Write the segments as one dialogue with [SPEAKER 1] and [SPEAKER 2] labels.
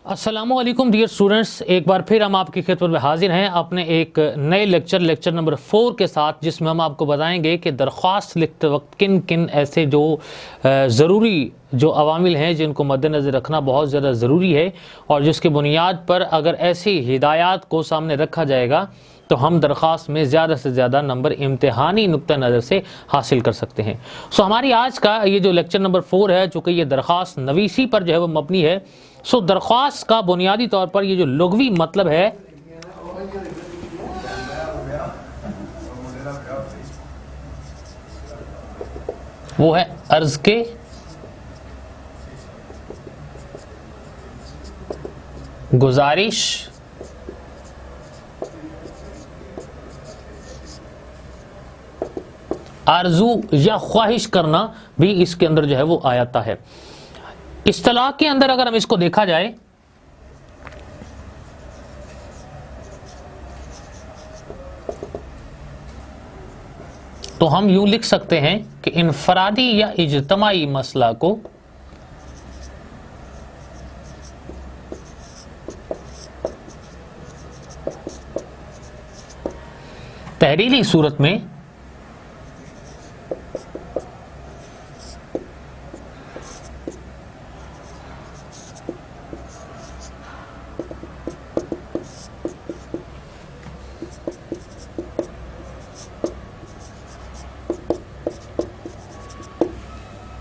[SPEAKER 1] अस्सलामुअलैकुम dear students, एक बार फिर हम आपकी खिदमत में हाजिर हैं अपने एक नए लेक्चर नंबर 4 के साथ, जिसमें हम आपको बताएंगे कि दरख्वास्त लिखते वक्त किन किन ऐसे जो ज़रूरी जो अवामिल हैं जिनको मद्देनज़र रखना बहुत ज़्यादा ज़रूरी है और जिसकी बुनियाद पर अगर ऐसी हिदायत को सामने रखा जाएगा तो हम दरख्वास्त में ज़्यादा से ज़्यादा नंबर इम्तिहानी नुक्ता नज़र से हासिल कर सकते हैं। सो हमारी आज का ये जो लेक्चर नंबर 4 है, चूँकि ये दरख्वास्त नवीसी पर जो है वो मबनी है। सो दरख्वास्त का बुनियादी तौर पर ये जो लुग़वी मतलब है वो है अर्ज़ के गुजारिश आरजू या ख्वाहिश करना भी इसके अंदर जो है वो आ जाता है। इस्तिलाह के अंदर अगर हम इसको देखा जाए तो हम यूं लिख सकते हैं कि इनफरादी या इज्तमाई मसला को तहरीरी सूरत में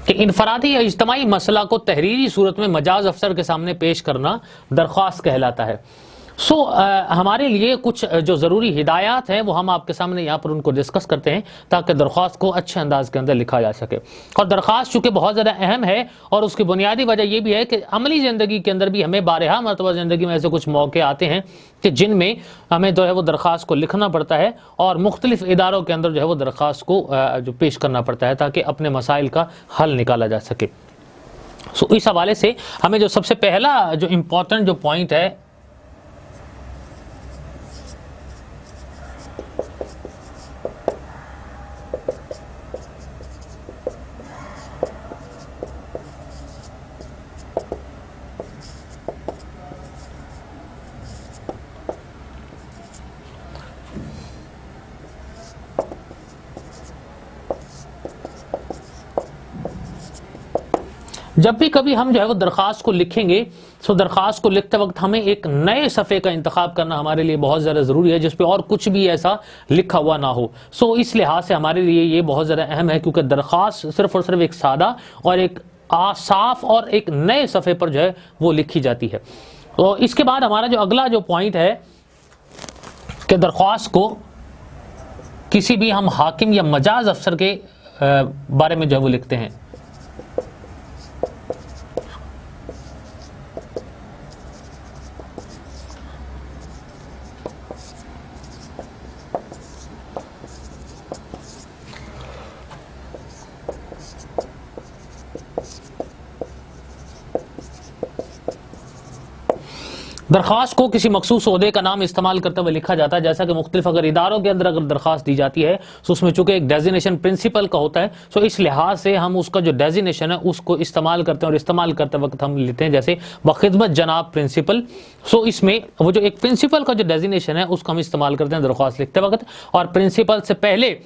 [SPEAKER 1] कि इनफरादी या इज्तमाई मसला को तहरीरी सूरत में मजाज अफसर के सामने पेश करना दरख्वास्त कहलाता है। हमारे लिए कुछ जो ज़रूरी हिदायत हैं वो हम आपके सामने यहाँ पर उनको डिस्कस करते हैं ताकि दरख्वास्त को अच्छे अंदाज के अंदर लिखा जा सके। और दरख्वास्त चूँकि बहुत ज़्यादा अहम है और उसकी बुनियादी वजह यह भी है कि अमली ज़िंदगी के अंदर भी हमें बारहा मरतबा ज़िंदगी में ऐसे कुछ मौके आते हैं कि जिनमें हमें जो है वो दरख्वास्त को लिखना पड़ता है और मुख्तलिफ़ इदारों के अंदर जो है वो दरख्वास्त को जो पेश करना पड़ता है ताकि अपने मसाइल का हल निकाला जा सके। इस हवाले से हमें जो सबसे पहला जो इम्पोर्टेंट जो पॉइंट है जब भी कभी हम जो है वो दरख्वास्त को लिखेंगे तो दरख्वास्त को लिखते वक्त हमें एक नए सफ़े का इंतखाब करना हमारे लिए बहुत ज़्यादा ज़रूरी है जिस पे और कुछ भी ऐसा लिखा हुआ ना हो। इस लिहाज से हमारे लिए ये बहुत ज़्यादा अहम है क्योंकि दरख्वास्त सिर्फ़ और सिर्फ एक सादा और एक साफ और एक नए सफ़े पर जो है वो लिखी जाती है। तो इसके बाद हमारा जो अगला जो पॉइंट है कि दरख्वास्त को किसी भी हम हाकिम या मजाज अफसर के बारे में जो है वो लिखते हैं। दरख्वास्त को किसी मखसूस ओहदे का नाम इस्तेमाल करते हुए लिखा जाता है, जैसा कि मुख्तलिफ अगर इदारों के अंदर अगर दरख्वास्त दी जाती है तो उसमें चूंकि एक डेजिनेशन प्रिंसिपल का होता है, इस लिहाज से हम उसका जो डेजिनेशन है उसको इस्तेमाल करते हैं और इस्तेमाल करते वक्त हम लेते हैं जैसे बखिदमत जनाब प्रिंसिपल। इसमें वो जो एक प्रिंसिपल का जो डेजिनेशन है उसको हम इस्तेमाल करते हैं दरख्वास्त लिखते वक्त, और प्रिंसिपल से पहले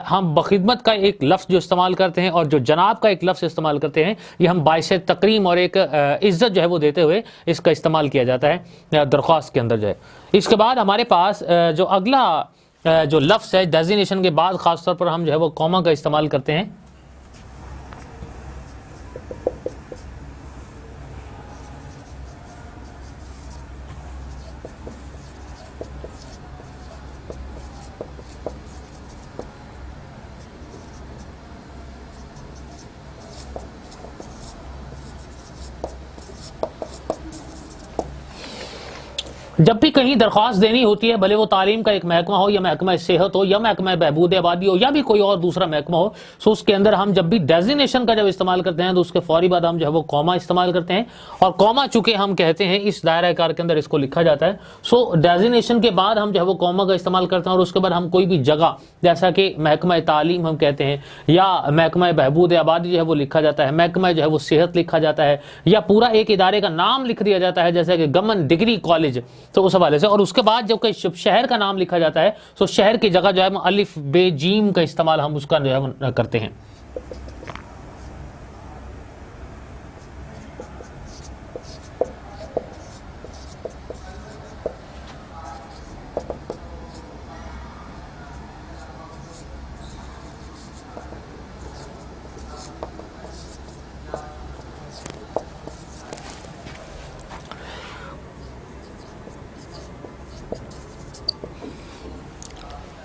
[SPEAKER 1] हम बखिदमत का एक लफ्ज़ जो इस्तेमाल करते हैं और जो जनाब का एक लफ्ज़ इस्तेमाल करते हैं, ये हम बाइस तकरीम और एक इज़्ज़त जो है वो देते हुए इसका इस्तेमाल किया जाता है दरख्वास्त के अंदर जो है। इसके बाद हमारे पास जो अगला जो लफ्ज़ है डेजिनेशन के बाद ख़ासतौर पर हम जो है वो कॉमा का इस्तेमाल करते हैं। जब भी कहीं दरख्वास्त देनी होती है, भले वो तालीम का एक महकमा हो या महकमा सेहत हो या महकमा बहबूद आबादी हो या भी कोई और दूसरा महकमा हो, सो उसके अंदर हम जब भी डेजिग्नेशन का जब इस्तेमाल करते हैं तो उसके फौरी बाद हम जो है वो कॉमा इस्तेमाल करते हैं, और कॉमा चूंकि हम कहते हैं इस दायरा कार के अंदर इसको लिखा जाता है। सो डेजिग्नेशन के बाद हम जो है वो कॉमा का इस्तेमाल करते हैं, और उसके बाद हम कोई भी जगह जैसा कि महकमा तालीम हम कहते हैं या महकमा बहबूद आबादी जो है वो लिखा जाता है, महकमा जो है वो सेहत लिखा जाता है, या पूरा एक इदारे का नाम लिख दिया जाता है जैसे कि गमन डिग्री कॉलेज, तो उस हवाले से। और उसके बाद जब कोई शहर का नाम लिखा जाता है तो शहर की जगह जो है अलिफ बे जीम का इस्तेमाल हम उसका जो है करते हैं।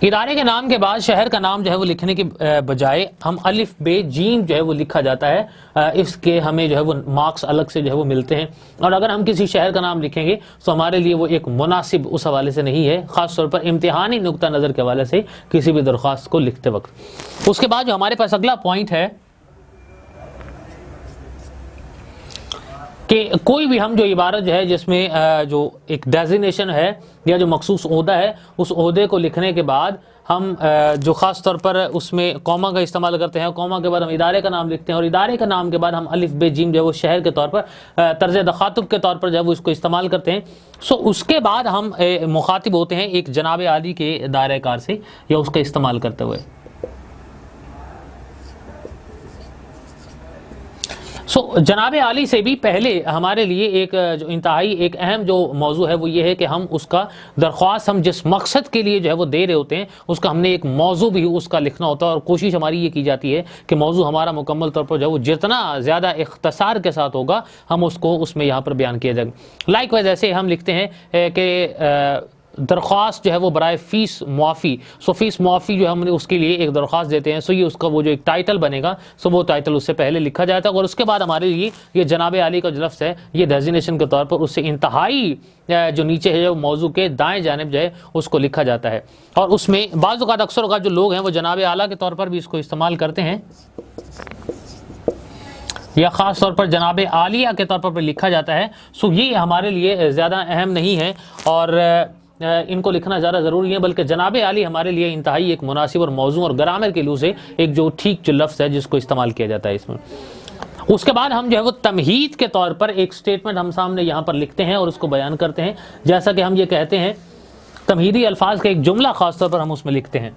[SPEAKER 1] इदारे के नाम के बाद शहर का नाम जो है वो लिखने के बजाय हम अलिफ बे जीम जो है वो लिखा जाता है। इसके हमें जो है वो मार्क्स अलग से जो है वो मिलते हैं, और अगर हम किसी शहर का नाम लिखेंगे तो हमारे लिए वो एक मुनासिब उस हवाले से नहीं है, खास तौर पर इम्तिहानी नुक्ता नज़र के हवाले से किसी भी दरख्वास्त को लिखते वक्त। उसके बाद जो हमारे पास अगला पॉइंट है कि कोई भी हम जो इबारत जो है जिसमें जो एक डेजिग्नेशन है या जो मखसूस ओहदा है, उस ओहदे को लिखने के बाद हम जो ख़ास तौर पर उसमें कॉमा का इस्तेमाल करते हैं, कॉमा के बाद हम इदारे का नाम लिखते हैं, और इदारे का नाम के बाद हम अलिफ बे जीम जो है वो शहर के तौर पर तर्ज दखातुब के तौर पर जो है वो इसको इस्तेमाल करते हैं। सो उसके बाद हम मुखातिब होते हैं एक जनाब आली के दायरे कार से या उसका इस्तेमाल करते हुए। सो जनाब आली से भी पहले हमारे लिए एक जो इंतहाई एक अहम जो मौजू है वो ये है कि हम उसका दरख्वास्त हम जिस मकसद के लिए जो है वो दे रहे होते हैं उसका हमने एक मौजू भी उसका लिखना होता है, और कोशिश हमारी ये की जाती है कि मौजू हमारा मुकम्मल तौर पर जो है वो जितना ज़्यादा इख्तसार के साथ होगा हम उसको उसमें यहाँ पर बयान किया जाए। लाइकवाइज ऐसे हम लिखते हैं कि दरख्वास्त जो है वो बराए फ़ीस मुआफ़ी, सो फ़ीस मुआफ़ी जो है हमने उसके लिए एक दरख्वास्त देते हैं, सो ये उसका वो जो एक टाइटल बनेगा, सो वो टाइटल उससे पहले लिखा जाता है, और उसके बाद हमारे लिए ये जनाब आली का जो लफ्ज़ है ये डेजिग्नेशन के तौर पर उससे इंतहाई जो नीचे है जो मौजू के दाएं जानिब जो है उसको लिखा जाता है। और उसमें बाज़ औक़ात अक्सर औक़ात जो लोग हैं वो जनाब आला के तौर पर भी इसको इस्तेमाल करते हैं, या ख़ास तौर पर जनाब आलिया के तौर पर लिखा जाता है। सो ये हमारे लिए ज़्यादा अहम नहीं है और इनको लिखना ज़्यादा ज़रूरी है, बल्कि जनाब आली हमारे लिए इंतहाई एक मुनासिब और मौजू और ग्रामर के लू से एक जो ठीक जो लफ्ज़ है जिसको इस्तेमाल किया जाता है इसमें। उसके बाद हम जो है वो तमहीद के तौर पर एक स्टेटमेंट हम सामने यहाँ पर लिखते हैं और उसको बयान करते हैं, जैसा कि हम ये कहते हैं तमहीदी अल्फाज का एक जुमला ख़ास तौर पर हम उसमें लिखते हैं।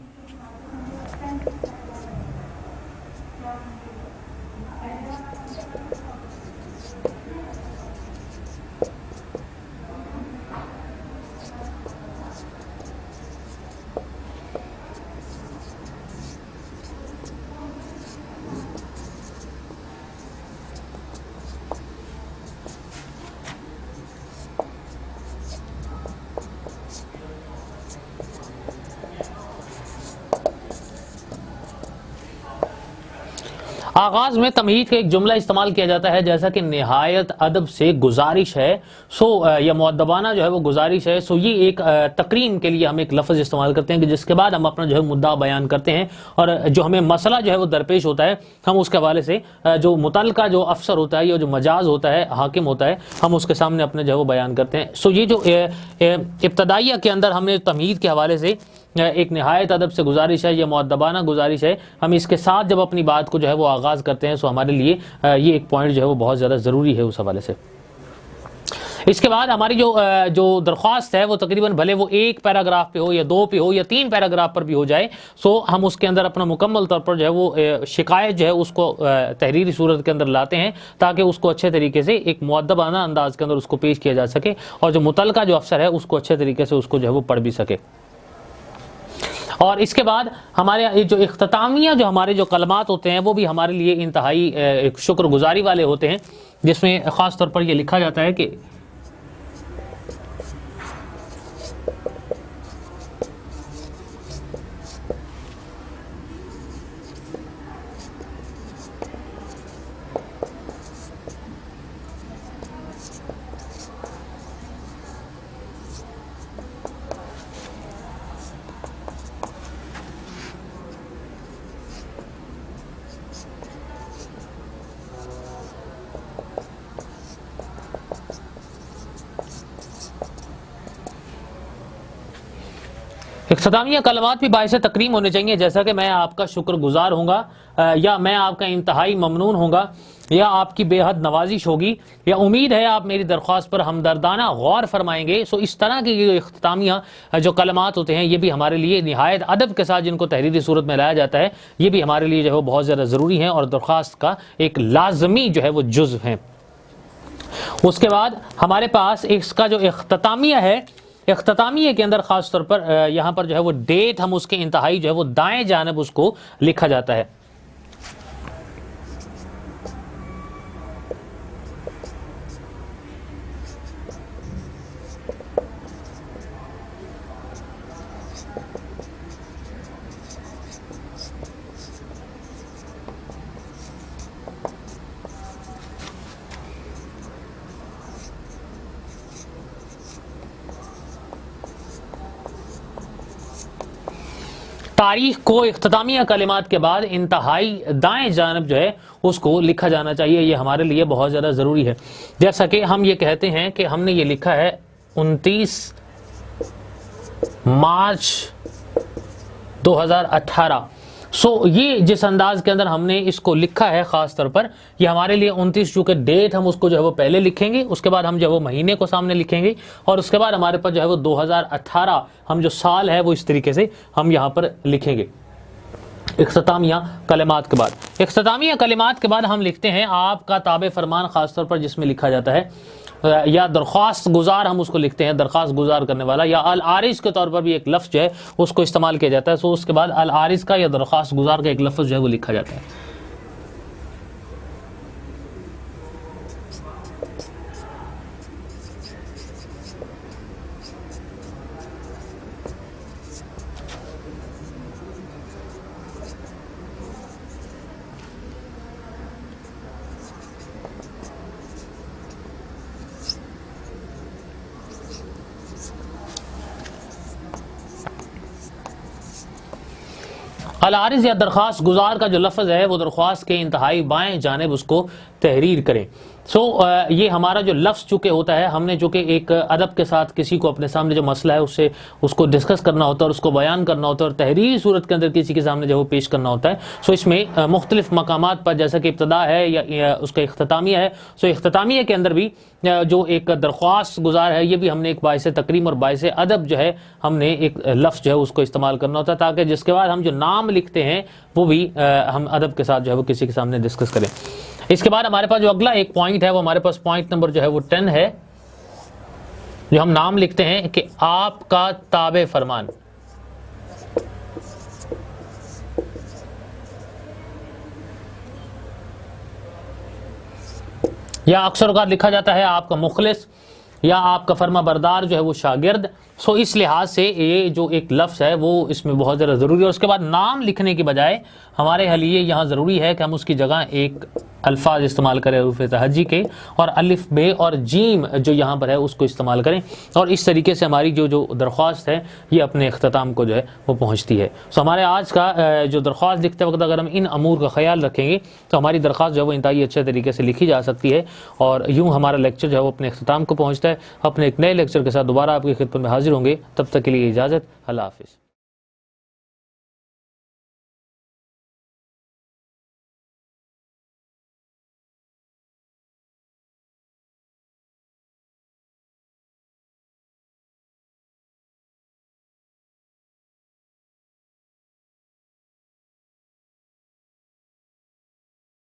[SPEAKER 1] आगाज़ में तमहीद का एक जुमला इस्तेमाल किया जाता है जैसा कि निहायत अदब से गुजारिश है, सो या मुअद्दबाना जो है वो गुजारिश है। सो ये एक तकरीम के लिए हम एक लफ्ज़ इस्तेमाल करते हैं कि जिसके बाद हम अपना जो है मुद्दा बयान करते हैं, और जो हमें मसला जो है वो दरपेश होता है हम उसके हवाले से जो मुतल्लिका जो अफसर होता है या जो मजाज होता है हाकिम होता है हम उसके सामने अपने जो है वो बयान करते हैं। सो ये जो इब्तदाइया के अंदर हमने तमहीद के हवाले से एक निहायत अदब से गुजारिश है या मुअद्दबाना गुजारिश है, हम इसके साथ जब अपनी बात को जो है वो आगाज़ करते हैं, सो हमारे लिए ये एक पॉइंट जो है वो बहुत ज़्यादा ज़रूरी है उस हवाले से। इसके बाद हमारी जो दरख्वास्त है वो तकरीबन भले वो एक पैराग्राफ पे हो या दो पे हो या तीन पैराग्राफ पर भी हो जाए, सो हम उसके अंदर अपना मुकम्मल तौर पर जो है वो शिकायत जो है उसको तहरीरी सूरत के अंदर लाते हैं ताकि उसको अच्छे तरीके से एक मुअद्दबाना अंदाज के अंदर उसको पेश किया जा सके, और जो मुतल्लिका जो अफसर है उसको अच्छे तरीके से उसको जो है वो पढ़ भी सके। और इसके बाद हमारे जो इख्तितामिया जो हमारे जो कलमात होते हैं वो भी हमारे लिए इंतहाई एक शुक्रगुजारी वाले होते हैं, जिसमें ख़ास तौर पर ये लिखा जाता है कि इख्तितामिया कलमात भी बाइस तकरीम होने चाहिए, जैसा कि मैं आपका शुक्रगुजार होऊंगा, या मैं आपका इंतहाई ममनून होऊंगा, या आपकी बेहद नवाजिश होगी, या उम्मीद है आप मेरी दरख्वास्त पर हमदर्दाना गौर फरमाएंगे। सो इस तरह के ये इख्तितामिया जो कलमात होते हैं ये भी हमारे लिए निहायत अदब के साथ जिनको तहरीरी सूरत में लाया जाता है, ये भी हमारे लिए जो है वो बहुत ज़्यादा ज़रूरी है और दरख्वास्त का एक लाजमी जो है वो जुज़्व है। उसके बाद हमारे पास इसका जो इख्तितामिया है, इख्तितामिया के अंदर ख़ास तौर पर यहाँ पर जो है वो डेट हम उसके इंतहाई जो है वो दाएं जानब उसको लिखा जाता है। तारीख को इख्तितामिया कलिमात के बाद इंतहाई दाएं जानब जो है उसको लिखा जाना चाहिए, ये हमारे लिए बहुत ज़्यादा ज़रूरी है। जैसा कि हम ये कहते हैं कि हमने ये लिखा है 29 मार्च 2018। ये जिस अंदाज के अंदर हमने इसको लिखा है ख़ास तौर पर, ये हमारे लिए 29 चूँकि डेट हम उसको जो है वो पहले लिखेंगे, उसके बाद हम जो है वो महीने को सामने लिखेंगे, और उसके बाद हमारे पास जो है वो 2018 हम जो साल है वो इस तरीके से हम यहाँ पर लिखेंगे। इख्तितामिया कलिमात के बाद, इख्तितामिया कलिमात के बाद हम लिखते हैं आपका ताबे फरमान, ख़ास तौर पर जिसमें लिखा जाता है, या दरख्वास्त गुजार हम उसको लिखते हैं, दरख्वास्त गुजार करने वाला, या अल आरिज के तौर पर भी एक लफ्ज़ जो है उसको इस्तेमाल किया जाता है। उसके बाद अल आरिज का या दरख्वास्त गुजार का एक लफ्ज़ जो है वो लिखा जाता है। अल आरिज या दरख्वास्त गुजार का जो लफ्ज़ है वो दरख्वास्त के इंतहाई बाएं जानिब उसको तहरीर करें। ये हमारा जो लफ्ज़ चूँकि होता है, हमने चूँकि एक अदब के साथ किसी को अपने सामने जो मसला है उससे उसको डिस्कस करना होता है और उसको बयान करना होता है और तहरीरी सूरत के अंदर किसी के सामने जो वो पेश करना होता है। इसमें मुख्तलिफ मकामात पर जैसा कि इब्तदा है या उसका इख्तितामिया है, इख्तितामिया के अंदर भी जो एक दरख्वास्त गुजार है ये भी हमने एक बाइस तकरीम और बाइस अदब जो है हमने एक लफ्ज़ जो है उसको इस्तेमाल करना होता है, ताकि जिसके बाद हम जो नाम लिखते हैं वो भी हम अदब के साथ जो है वो किसी के सामने डिस्कस करें। इसके बाद हमारे पास जो अगला एक पॉइंट है वो हमारे पास पॉइंट नंबर जो है वो 10 है, जो हम नाम लिखते हैं कि आपका ताबे फरमान। या अक्सर औक़ात लिखा जाता है आपका मुखलिस या आपका फरमा बरदार जो है वो शागिर्द। इस लिहाज से ये जो एक लफ्ज़ है वो इसमें बहुत ज़्यादा ज़रूरी है। उसके बाद नाम लिखने की बजाय हमारे लिए यहाँ ज़रूरी है कि हम उसकी जगह एक अल्फाज इस्तेमाल करें रूफ़ तहज्जी के, और अलिफ बे और जीम जो यहाँ पर है उसको इस्तेमाल करें, और इस तरीके से हमारी जो दरख्वास्त है ये अपने अख्ताम को जो है वो पहुँचती है। हमारे आज का जो दरख्वास्त लिखते वक्त अगर हम इन अमूर का ख्याल रखेंगे तो हमारी दरख्वास्त जो है वो इंतहाई अच्छे तरीके से लिखी जा सकती है, और यूँ हमारा लेक्चर जो है वो अपने अख्ताम को पहुँचता है। अपने एक नए लेक्चर के साथ दोबारा आपकी खिदमत में हाजिर होंगे, तब तक के लिए इजाज़त, अल्लाह हाफ़िज़।